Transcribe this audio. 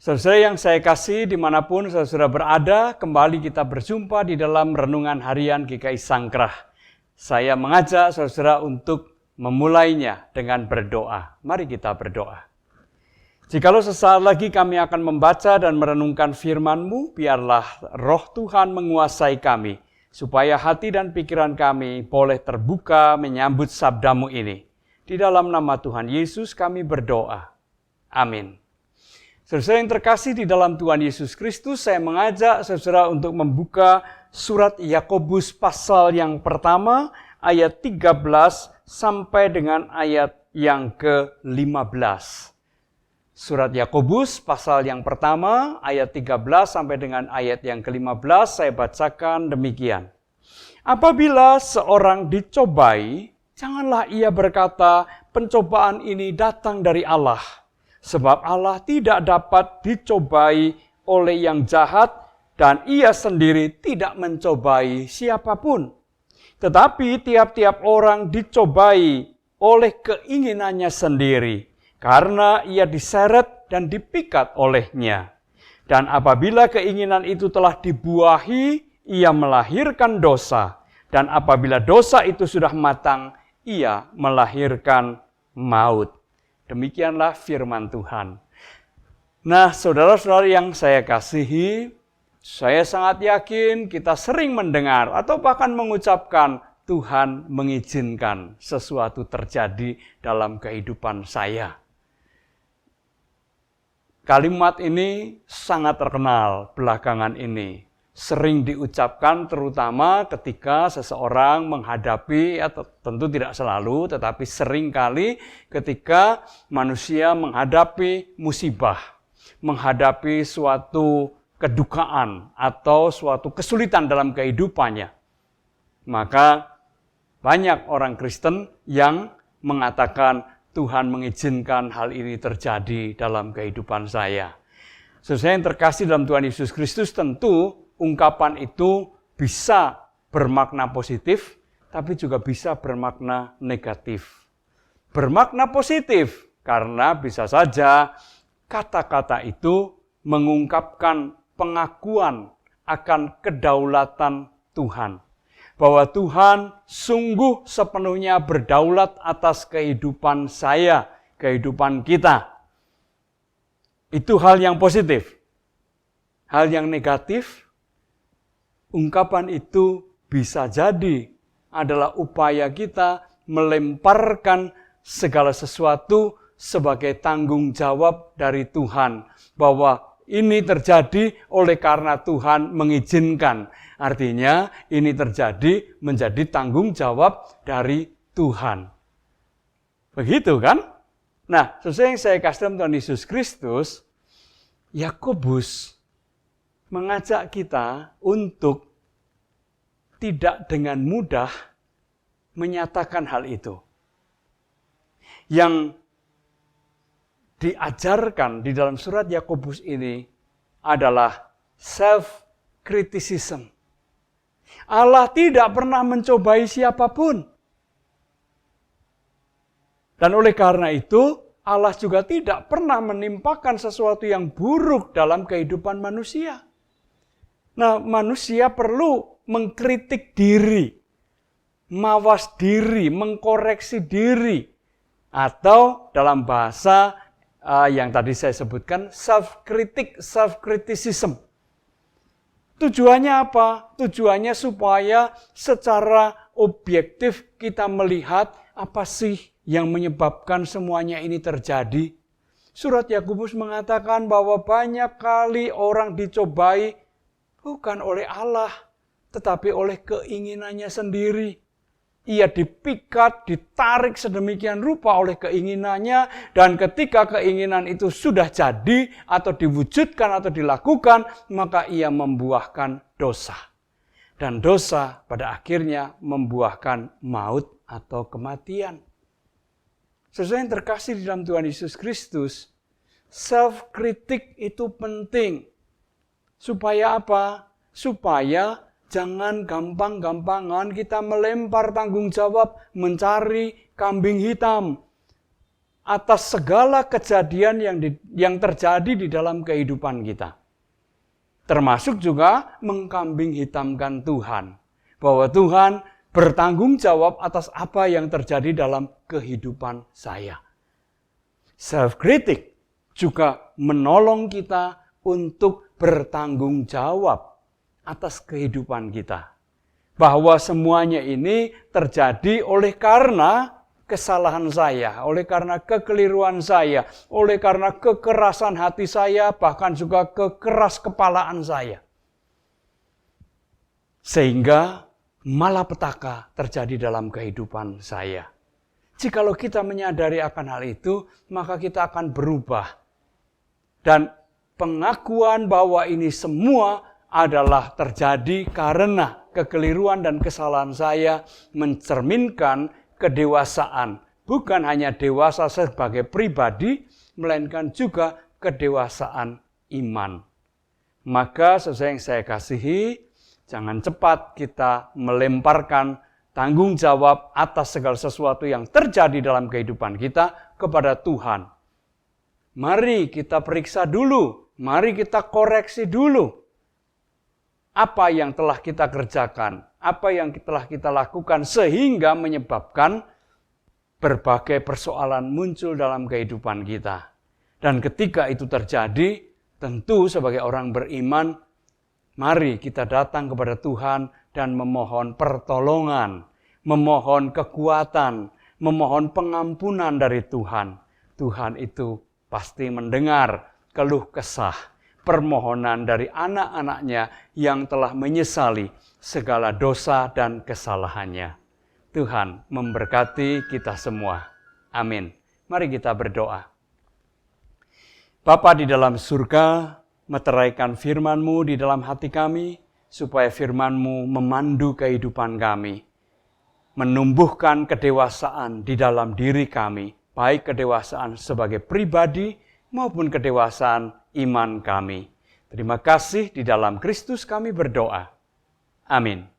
Saudara yang saya kasih dimanapun saudara berada, kembali kita berjumpa di dalam Renungan Harian GKI Sangkrah. Saya mengajak saudara untuk memulainya dengan berdoa. Mari kita berdoa. Jikalau sesaat lagi kami akan membaca dan merenungkan firman-Mu, biarlah roh Tuhan menguasai kami, supaya hati dan pikiran kami boleh terbuka menyambut sabda-Mu ini. Di dalam nama Tuhan Yesus kami berdoa. Amin. Saudara yang terkasih di dalam Tuhan Yesus Kristus, saya mengajak saudara untuk membuka surat Yakobus pasal yang pertama, ayat 13 sampai dengan ayat yang ke-15. Surat Yakobus pasal yang pertama, ayat 13 sampai dengan ayat yang ke-15, saya bacakan demikian. Apabila seorang dicobai, janganlah ia berkata, pencobaan ini datang dari Allah. Sebab Allah tidak dapat dicobai oleh yang jahat dan ia sendiri tidak mencobai siapapun. Tetapi tiap-tiap orang dicobai oleh keinginannya sendiri karena ia diseret dan dipikat olehnya. Dan apabila keinginan itu telah dibuahi, ia melahirkan dosa. Dan apabila dosa itu sudah matang, ia melahirkan maut. Demikianlah firman Tuhan. Nah, saudara-saudara yang saya kasihi, saya sangat yakin kita sering mendengar atau bahkan mengucapkan Tuhan mengizinkan sesuatu terjadi dalam kehidupan saya. Kalimat ini sangat terkenal belakangan ini. Sering diucapkan terutama ketika seseorang menghadapi, atau tentu tidak selalu, tetapi sering kali ketika manusia menghadapi musibah, menghadapi suatu kedukaan atau suatu kesulitan dalam kehidupannya. Maka banyak orang Kristen yang mengatakan Tuhan mengizinkan hal ini terjadi dalam kehidupan saya. Saudara yang terkasih dalam Tuhan Yesus Kristus, tentu ungkapan itu bisa bermakna positif, tapi juga bisa bermakna negatif. Bermakna positif, karena bisa saja kata-kata itu mengungkapkan pengakuan akan kedaulatan Tuhan. Bahwa Tuhan sungguh sepenuhnya berdaulat atas kehidupan saya, kehidupan kita. Itu hal yang positif. Hal yang negatif, ungkapan itu bisa jadi adalah upaya kita melemparkan segala sesuatu sebagai tanggung jawab dari Tuhan. Bahwa ini terjadi oleh karena Tuhan mengizinkan. Artinya ini terjadi menjadi tanggung jawab dari Tuhan. Begitu kan? Nah, sesuai yang saya kasih dalam Tuhan Yesus Kristus, Yakobus mengajak kita untuk tidak dengan mudah menyatakan hal itu. Yang diajarkan di dalam surat Yakobus ini adalah self-criticism. Allah tidak pernah mencobai siapapun. Dan oleh karena itu, Allah juga tidak pernah menimpakan sesuatu yang buruk dalam kehidupan manusia. Nah, manusia perlu mengkritik diri, mawas diri, mengkoreksi diri. Atau dalam bahasa yang tadi saya sebutkan, self-criticism. Tujuannya apa? Tujuannya supaya secara objektif kita melihat apa sih yang menyebabkan semuanya ini terjadi. Surat Yakobus mengatakan bahwa banyak kali orang dicobai bukan oleh Allah, tetapi oleh keinginannya sendiri. Ia dipikat, ditarik sedemikian rupa oleh keinginannya, dan ketika keinginan itu sudah jadi, atau diwujudkan, atau dilakukan, maka ia membuahkan dosa. Dan dosa pada akhirnya membuahkan maut atau kematian. Sesuai yang terkasih di dalam Tuhan Yesus Kristus, self-kritik itu penting. Supaya apa? Supaya jangan gampang-gampangan kita melempar tanggung jawab mencari kambing hitam. atas segala kejadian yang terjadi di dalam kehidupan kita. Termasuk juga mengkambing hitamkan Tuhan. Bahwa Tuhan bertanggung jawab atas apa yang terjadi dalam kehidupan saya. Self-kritik juga menolong kita untuk bertanggung jawab atas kehidupan kita. Bahwa semuanya ini terjadi oleh karena kesalahan saya, oleh karena kekeliruan saya, oleh karena kekerasan hati saya, bahkan juga kekeras kepalaan saya. Sehingga malapetaka terjadi dalam kehidupan saya. Jikalau kita menyadari akan hal itu, maka kita akan berubah. Dan pengakuan bahwa ini semua adalah terjadi karena kekeliruan dan kesalahan saya mencerminkan kedewasaan. Bukan hanya dewasa sebagai pribadi, melainkan juga kedewasaan iman. Maka sesuai yang saya kasihi, jangan cepat kita melemparkan tanggung jawab atas segala sesuatu yang terjadi dalam kehidupan kita kepada Tuhan. Mari kita periksa dulu, mari kita koreksi dulu. Apa yang telah kita kerjakan, apa yang telah kita lakukan sehingga menyebabkan berbagai persoalan muncul dalam kehidupan kita. Dan ketika itu terjadi, tentu sebagai orang beriman, mari kita datang kepada Tuhan dan memohon pertolongan, memohon kekuatan, memohon pengampunan dari Tuhan. Tuhan itu pasti mendengar keluh kesah, permohonan dari anak-anaknya yang telah menyesali segala dosa dan kesalahannya. Tuhan memberkati kita semua. Amin. Mari kita berdoa. Bapa di dalam surga, meteraikan firman-Mu di dalam hati kami, supaya firman-Mu memandu kehidupan kami. Menumbuhkan kedewasaan di dalam diri kami, baik kedewasaan sebagai pribadi maupun kedewasaan iman kami. Terima kasih, di dalam Kristus kami berdoa. Amin.